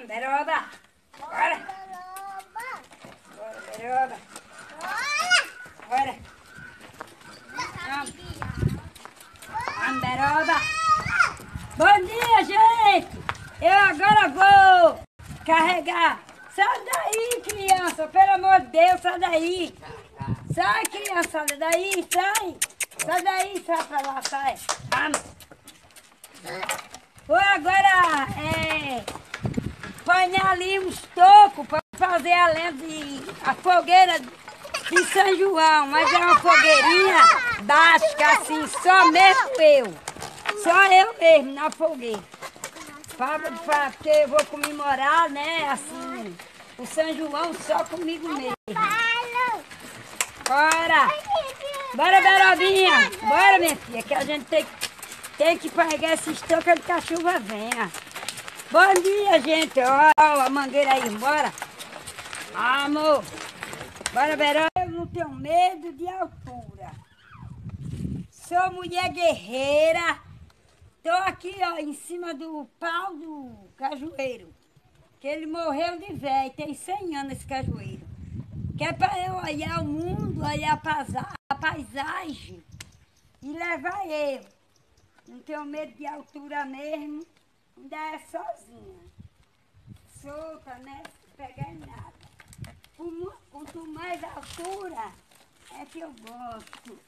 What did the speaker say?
Beroba. Bora. Bora, Beroba. Bora. Beroba. Bom dia, gente. Eu agora vou carregar. Sai daí, criança. Pelo amor de Deus, sai daí. Sai, criançada, daí, sai. Sai daí, sai pra lá, sai. Vamos. Vou agora apanhar ali uns tocos para fazer a a fogueira de São João. Mas é uma fogueirinha básica, assim, só mesmo eu. Só eu mesmo na fogueira. Porque eu vou comemorar, né, assim, o São João só comigo mesmo. Bora! Bora, Berobinha! Bora, minha filha, que a gente tem que pegar esses tocos antes que a chuva venha. Bom dia, gente! Ó, a mangueira aí, bora! Amor! Bora, Beró! Eu não tenho medo de altura. Sou mulher guerreira. Tô aqui, ó, em cima do pau do cajueiro. Que ele morreu de velho, tem 100 anos esse cajueiro. Que é para eu olhar o mundo, olhar a paisagem e levar eu. Não tenho medo de altura mesmo, ainda é sozinha. Solta, né? Sem pegar em nada. Quanto mais altura é que eu gosto.